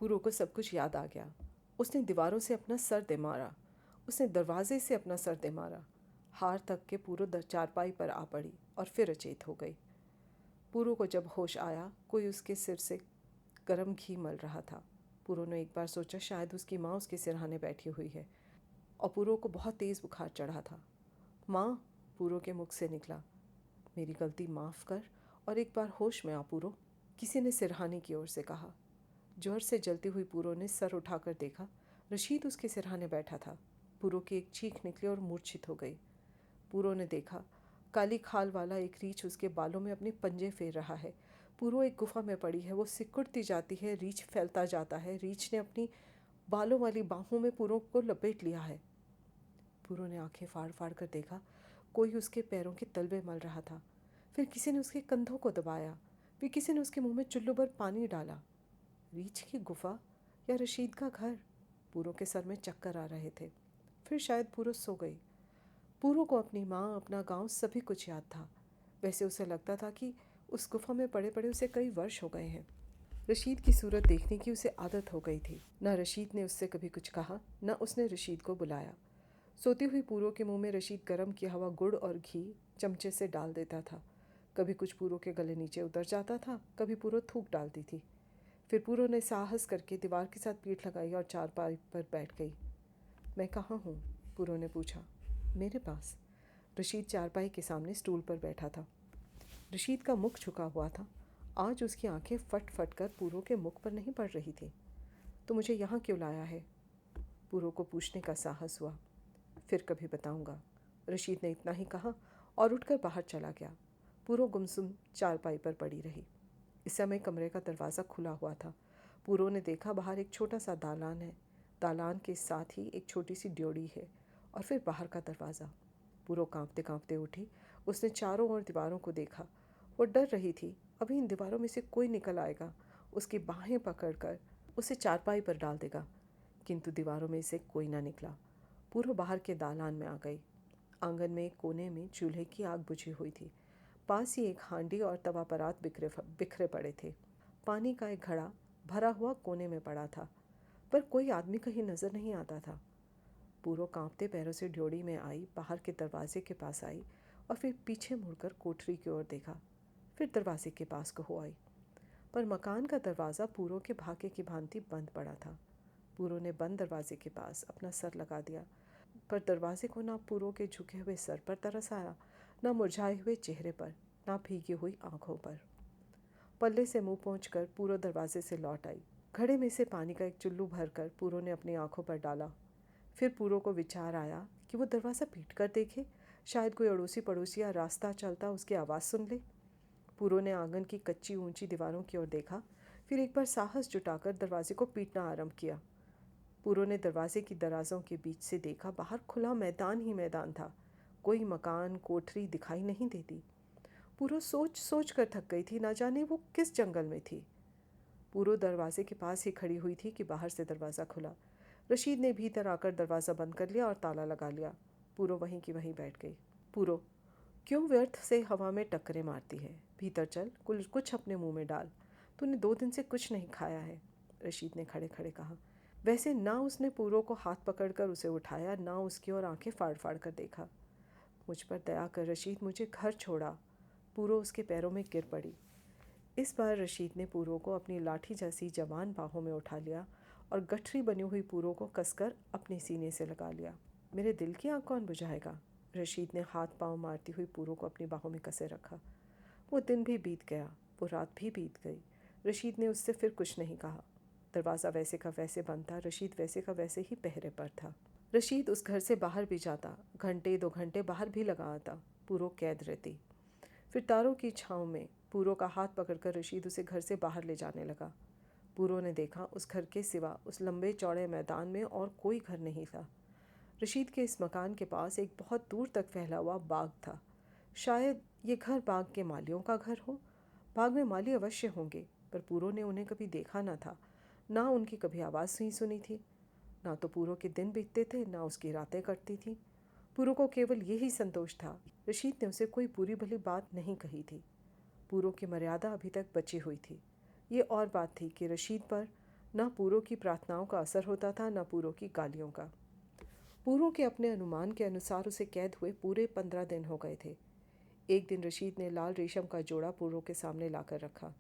पूरो को सब कुछ याद आ गया। उसने दीवारों से अपना सर दे मारा, उसने दरवाजे से अपना सर दे मारा। हार तक के पूरो चारपाई पर आ पड़ी और फिर अचेत हो गई। पूरो को जब होश आया, कोई उसके सिर से गर्म घी मल रहा था। पूरो ने एक बार सोचा शायद उसकी माँ उसके सिरहाने बैठी हुई है, और पूरो को बहुत तेज़ बुखार चढ़ा था। माँ, पूरो के मुख से निकला। मेरी गलती माफ़ कर और एक बार होश में आ पूरो, किसी ने सिरहाने की ओर से कहा। जोर से जलती हुई पूरो ने सर उठाकर देखा। रशीद उसके सिरहाने बैठा था। पूरो की एक चीख निकली और मूर्छित हो गई। पूरो ने देखा, काली खाल वाला एक रीछ उसके बालों में अपने पंजे फेर रहा है। पूरो एक गुफा में पड़ी है, वो सिकुड़ती जाती है, रीछ फैलता जाता है। रीछ ने अपनी बालों वाली बाहों में पूरो को लपेट लिया है। पूरो ने आंखें फाड़ फाड़ कर देखा, कोई उसके पैरों के तलवे मल रहा था। फिर किसी ने उसके कंधों को दबाया, फिर किसी ने उसके मुंह में चुल्लू भर पानी डाला। रीछ की गुफा या रशीद का घर? पूरो के सर में चक्कर आ रहे थे। फिर शायद पूरो सो गई। पूरो को अपनी माँ, अपना गांव, सभी कुछ याद था। वैसे उसे लगता था कि उस गुफा में पड़े पड़े उसे कई वर्ष हो गए हैं। रशीद की सूरत देखने की उसे आदत हो गई थी। न रशीद ने उससे कभी कुछ कहा, न उसने रशीद को बुलाया। सोती हुई पूरो के मुंह में रशीद गर्म किया हुआ गुड़ और घी चमचे से डाल देता था। कभी कुछ पूरो के गले नीचे उतर जाता था, कभी पूरो थूक डालती थी। फिर पूरो ने साहस करके दीवार के साथ पीठ लगाई और चारपाई पर बैठ गई। मैं कहाँ हूँ? पूरो ने पूछा। मेरे पास। रशीद चारपाई के सामने स्टूल पर बैठा था। रशीद का मुख झुका हुआ था। आज उसकी आंखें फट फट कर पूरो के मुख पर नहीं पड़ रही थी। तो मुझे यहाँ क्यों लाया है? पूरो को पूछने का साहस हुआ। फिर कभी बताऊंगा, रशीद ने इतना ही कहा और उठकर बाहर चला गया। पूरो गुमसुम चारपाई पर पड़ी रही। इस समय कमरे का दरवाज़ा खुला हुआ था। पूरो ने देखा, बाहर एक छोटा सा दालान है। दालान के साथ ही एक छोटी सी ड्योढ़ी है, और फिर बाहर का दरवाज़ा। पूरो कांपते कांपते उठी। उसने चारों ओर दीवारों को देखा। वो डर रही थी, अभी इन दीवारों में से कोई निकल आएगा, उसकी बाहें पकड़कर उसे चारपाई पर डाल देगा। किंतु दीवारों में से कोई ना निकला। पूरो बाहर के दालान में आ गई। आंगन में एक कोने में चूल्हे की आग बुझी हुई थी। पास ही एक हांडी और तवा परात बिखरे पड़े थे। पानी का एक घड़ा भरा हुआ कोने में पड़ा था, पर कोई आदमी कहीं नजर नहीं आता था। पूरो कांपते पैरों से ड्योढ़ी में आई, बाहर के दरवाजे के पास आई और फिर पीछे मुड़कर कोठरी की ओर देखा। फिर दरवाजे के पास को हो आई, पर मकान का दरवाज़ा पूरो के भागे की भांति बंद पड़ा था। पूरो ने बंद दरवाजे के पास अपना सर लगा दिया, पर दरवाजे को ना पूरो के झुके हुए सर पर तरस आया, ना मुरझाए हुए चेहरे पर, ना भीगी हुई आंखों पर। पल्ले से मुंह पोंछ कर पूरो दरवाजे से लौट आई। घड़े में से पानी का एक चुल्लू भरकर पूरो ने अपनी आंखों पर डाला। फिर पूरो को विचार आया कि वो दरवाज़ा पीट कर देखे, शायद कोई अड़ोसी पड़ोसी या रास्ता चलता उसकी आवाज़ सुन ले। पूरो ने आंगन की कच्ची ऊंची दीवारों की ओर देखा, फिर एक बार साहस जुटाकर दरवाजे को पीटना आरंभ किया। पूरो ने दरवाजे की दराजों के बीच से देखा, बाहर खुला मैदान ही मैदान था। कोई मकान, कोठरी दिखाई नहीं देती। पूरो सोच सोच कर थक गई थी, ना जाने वो किस जंगल में थी। पूरो दरवाजे के पास ही खड़ी हुई थी कि बाहर से दरवाज़ा खुला। रशीद ने भीतर आकर दरवाज़ा बंद कर लिया और ताला लगा लिया। पूरो वहीं की वहीं बैठ गई। पूरो, क्यों व्यर्थ से हवा में टक्करें मारती है? भीतर चल, कुछ अपने मुंह में डाल। तूने 2 दिन से कुछ नहीं खाया है, रशीद ने खड़े खड़े कहा। वैसे ना उसने पूरो को हाथ पकड़कर उसे उठाया, ना उसकी ओर आंखें फाड़ फाड़ कर देखा। मुझ पर दया कर रशीद, मुझे घर छोड़ा। पूरो उसके पैरों में गिर पड़ी। इस बार रशीद ने पूरो को अपनी लाठी जैसी जवान बाहों में उठा लिया और गठरी बनी हुई पूरो को कसकर अपने सीने से लगा लिया। मेरे दिल की आग कौन बुझाएगा? रशीद ने हाथ पांव मारती हुई पूरो को अपनी बाहों में कसे रखा। वो दिन भी बीत गया, वो रात भी बीत गई। रशीद ने उससे फिर कुछ नहीं कहा। दरवाज़ा वैसे का वैसे बंद था, रशीद वैसे का वैसे ही पहरे पर था। रशीद उस घर से बाहर भी जाता, घंटे 2 घंटे बाहर भी लगा आता, पूरो कैद रहती। फिर तारों की छाँव में पूरो का हाथ पकड़कर रशीद उसे घर से बाहर ले जाने लगा। पूरो ने देखा, उस घर के सिवा उस लंबे चौड़े मैदान में और कोई घर नहीं था। रशीद के इस मकान के पास एक बहुत दूर तक फैला हुआ बाग था। शायद ये घर बाग के मालियों का घर हो। बाग में माली अवश्य होंगे, पर पूरो ने उन्हें कभी देखा न था, ना उनकी कभी आवाज़ नहीं सुनी थी। ना तो पूरो के दिन बीतते थे, ना उसकी रातें कटती थीं। पूरो को केवल यही संतोष था, रशीद ने उसे कोई बुरी भली बात नहीं कही थी। पूरो की मर्यादा अभी तक बची हुई थी। ये और बात थी कि रशीद पर ना पूरो की प्रार्थनाओं का असर होता था, ना पूरो की गालियों का। पूरो के अपने अनुमान के अनुसार उसे कैद हुए पूरे 15 दिन हो गए थे। एक दिन रशीद ने लाल रेशम का जोड़ा पूरो के सामने लाकर रखा।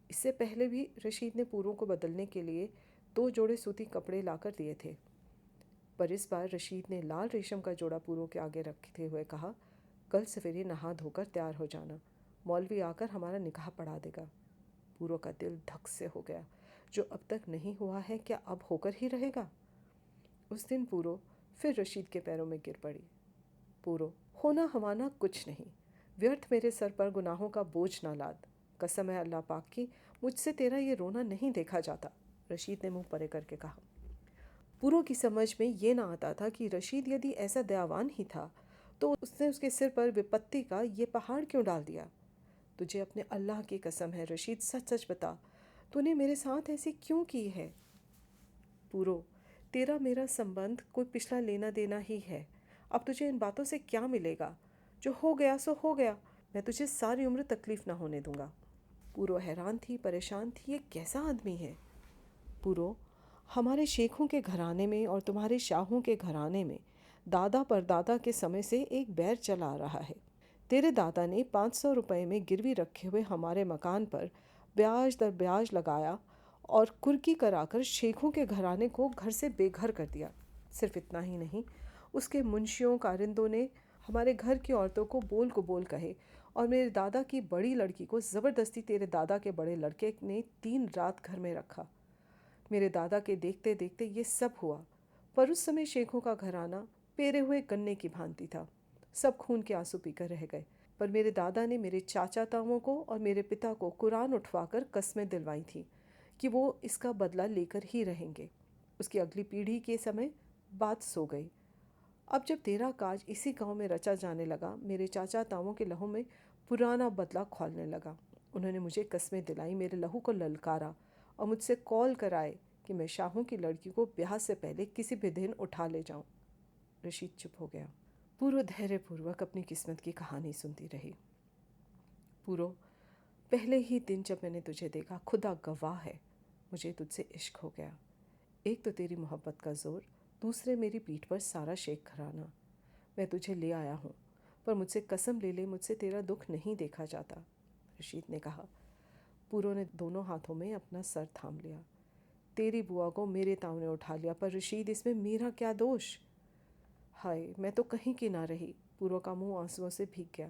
इससे पहले भी रशीद ने पूरो को बदलने के लिए 2 जोड़े सूती कपड़े लाकर दिए थे, पर इस बार रशीद ने लाल रेशम का जोड़ा पूरो के आगे रखते हुए कहा, कल सवेरे नहा धोकर तैयार हो जाना, मौलवी आकर हमारा निकाह पढ़ा देगा। पूरो का दिल धक से हो गया। जो अब तक नहीं हुआ है क्या अब होकर ही रहेगा? उस दिन पूरो फिर रशीद के पैरों में गिर पड़ी। पूरो, होना हवाना कुछ नहीं, व्यर्थ मेरे सर पर गुनाहों का बोझ ना लाद। कसम है अल्लाह पाक की, मुझसे तेरा ये रोना नहीं देखा जाता, रशीद ने मुंह परे करके कहा। पूरो की समझ में ये ना आता था कि रशीद यदि ऐसा दयावान ही था तो उसने उसके सिर पर विपत्ति का ये पहाड़ क्यों डाल दिया। तुझे अपने अल्लाह की कसम है रशीद, सच सच बता, तूने मेरे साथ ऐसी क्यों की है? पूरो, तेरा मेरा संबंध कोई पिछला लेना देना ही है। अब तुझे इन बातों से क्या मिलेगा? जो हो गया सो हो गया, मैं तुझे सारी उम्र तकलीफ ना होने दूंगा। पूरो हैरान थी, परेशान थी, ये कैसा आदमी है? पूरो, हमारे शेखों के घराने में और तुम्हारे शाहों के घराने में दादा परदादा के समय से एक बैर चला आ रहा है। तेरे दादा ने 500 रुपये में गिरवी रखे हुए हमारे मकान पर ब्याज दर ब्याज लगाया और कुर्की कराकर शेखों के घराने को घर से बेघर कर दिया। सिर्फ इतना ही नहीं, उसके मुंशियों कारिंदों ने हमारे घर की औरतों को बोल कहे और मेरे दादा की बड़ी लड़की को ज़बरदस्ती तेरे दादा के बड़े लड़के ने 3 रात घर में रखा। मेरे दादा के देखते देखते ये सब हुआ, पर उस समय शेखों का घराना पेरे हुए गन्ने की भांति था। सब खून के आंसू पीकर रह गए, पर मेरे दादा ने मेरे चाचा ताऊओं को और मेरे पिता को कुरान उठवाकर कस्में दिलवाई थी कि वो इसका बदला लेकर ही रहेंगे। उसकी अगली पीढ़ी के समय बात सो गई। अब जब तेरा काज इसी गांव में रचा जाने लगा, मेरे चाचा ताऊओं के लहू में पुराना बदला खौलने लगा। उन्होंने मुझे कस्में दिलाई, मेरे लहू को ललकारा और मुझसे कॉल कराए कि मैं शाहों की लड़की को ब्याह से पहले किसी भी दिन उठा ले जाऊं। रशीद चुप हो गया। पूरो धैर्यपूर्वक अपनी किस्मत की कहानी सुनती रही। पूरो, पहले ही दिन जब मैंने तुझे देखा, खुदा गवाह है, मुझे तुझसे इश्क हो गया। एक तो तेरी मोहब्बत का जोर, दूसरे मेरी पीठ पर सारा शेख घराना। मैं तुझे ले आया हूँ, पर मुझसे कसम ले ले, मुझसे तेरा दुख नहीं देखा जाता, रशीद ने कहा। पूरो ने दोनों हाथों में अपना सर थाम लिया। तेरी बुआ को मेरे ताऊ ने उठा लिया, पर रशीद इसमें मेरा क्या दोष? हाय, मैं तो कहीं की ना रही। पूरो का मुंह आंसुओं से भीग गया।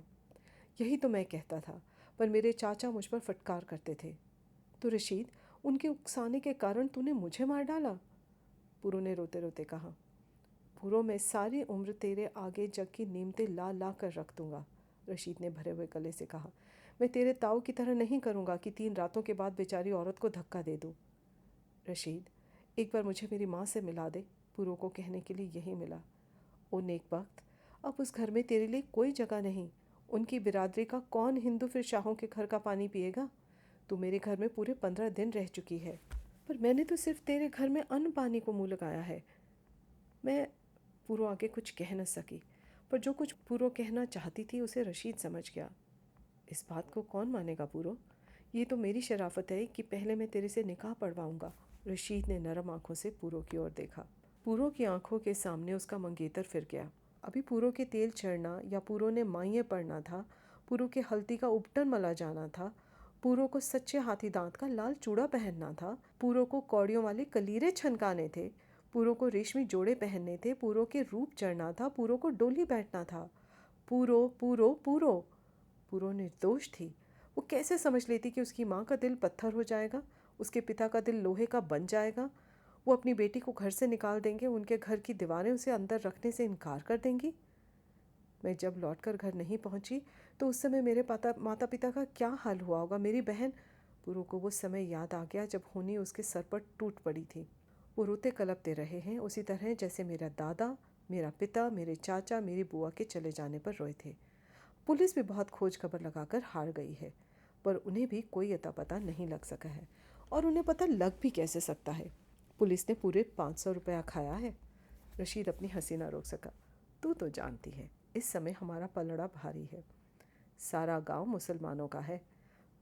यही तो मैं कहता था, पर मेरे चाचा मुझ पर फटकार करते थे। तो रशीद, उनके उकसाने के कारण तूने मुझे मार डाला? पूरो ने रोते रोते कहा। पूरो, मैं सारी उम्र तेरे आगे जग की नीमतें ला ला कर रख दूंगा, रशीद ने भरे हुए गले से कहा। मैं तेरे ताऊ की तरह नहीं करूँगा कि 3 रातों के बाद बेचारी औरत को धक्का दे दूँ। रशीद, एक बार मुझे मेरी माँ से मिला दे, पूरो को कहने के लिए यही मिला। ओ नेक वक्त, अब उस घर में तेरे लिए कोई जगह नहीं। उनकी बिरादरी का कौन हिंदू फिर शाहों के घर का पानी पिएगा? तू मेरे घर में पूरे 15 दिन रह चुकी है, पर मैंने तो सिर्फ तेरे घर में अन्न पानी को मुँह लगाया है। मैं पूरो आगे कुछ कह न सकी, पर जो कुछ पूरो कहना चाहती थी उसे रशीद समझ गया। इस बात को कौन मानेगा पूरो? ये तो मेरी शराफत है कि पहले मैं तेरे से निकाह पढ़वाऊंगा। रशीद ने नरम आंखों से पूरो की ओर देखा। पूरो की आंखों के सामने उसका मंगेतर फिर गया। अभी पूरो के तेल चढ़ना या पूरो ने माइये पड़ना था, पूरो के हल्दी का उपटन मला जाना था, पूरो को सच्चे हाथी दांत का लाल चूड़ा पहनना था, पूरो को कौड़ियों वाले कलीरे छनकाने थे, पूरो को रेशमी जोड़े पहनने थे, पूरो के रूप चढ़ना था, पूरो को डोली बैठना था। पूरो पूरो पूरो पूरो निर्दोष थी। वो कैसे समझ लेती कि उसकी माँ का दिल पत्थर हो जाएगा, उसके पिता का दिल लोहे का बन जाएगा, वो अपनी बेटी को घर से निकाल देंगे, उनके घर की दीवारें उसे अंदर रखने से इनकार कर देंगी। मैं जब लौटकर घर नहीं पहुंची तो उस समय मेरे माता पिता का क्या हाल हुआ होगा। मेरी बहन। पूरो को वो समय याद आ गया जब होनी उसके सर पर टूट पड़ी थी। वो रोते कलपते रहे हैं उसी तरह जैसे मेरा दादा, मेरा पिता, मेरे चाचा मेरी बुआ के चले जाने पर रोए थे। पुलिस भी बहुत खोज खबर लगाकर हार गई है, पर उन्हें भी कोई अता पता नहीं लग सका है, और उन्हें पता लग भी कैसे सकता है? पुलिस ने पूरे 500 रुपया खाया है। रशीद अपनी हंसी ना रोक सका। तू तो जानती है, इस समय हमारा पलड़ा भारी है। सारा गांव मुसलमानों का है।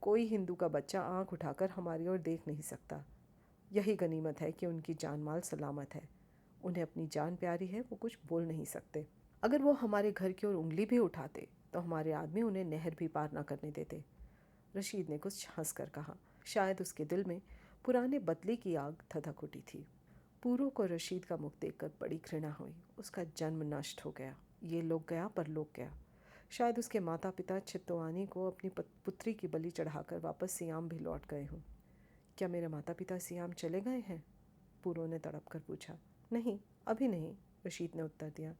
कोई हिंदू का बच्चा आंख उठाकर हमारी ओर देख नहीं सकता। यही गनीमत है कि उनकी जान माल सलामत है। उन्हें अपनी जान प्यारी है, वो कुछ बोल नहीं सकते। अगर वो हमारे घर की ओर उंगली भी उठाते तो हमारे आदमी उन्हें नहर भी पार ना करने देते। रशीद ने कुछ हंस कर कहा। शायद उसके दिल में पुराने बदले की आग धधक उठी थी। पूरो को रशीद का मुख देखकर बड़ी घृणा हुई। उसका जन्म नष्ट हो गया। ये लोग गया परलोक गया। शायद उसके माता पिता चित्तवानी को अपनी पुत्री की बलि चढ़ाकर वापस सियाम भी लौट गए हों। क्या मेरे माता पिता सियाम चले गए हैं? पूरो ने तड़प कर पूछा। नहीं, अभी नहीं, रशीद ने उत्तर दिया।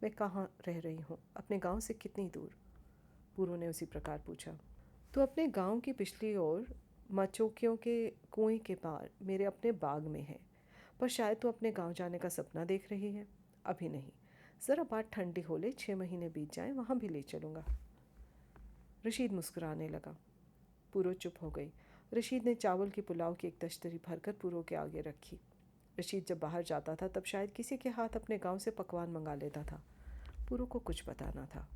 मैं कहाँ रह रही हूँ? अपने गांव से कितनी दूर? पूरो ने उसी प्रकार पूछा। तो अपने गांव की पिछली ओर मचोकियों के कुएं के पार मेरे अपने बाग में है। पर शायद तू अपने गांव जाने का सपना देख रही है। अभी नहीं, ज़रा बात ठंडी हो ले, 6 महीने बीत जाएं, वहाँ भी ले चलूँगा। रशीद मुस्कुराने लगा। पूरो चुप हो गई। रशीद ने चावल की पुलाव की एक तश्तरी भरकर पूरो के आगे रखी। रशीद जब बाहर जाता था तब शायद किसी के हाथ अपने गांव से पकवान मंगा लेता था। पूरो को कुछ पता न था।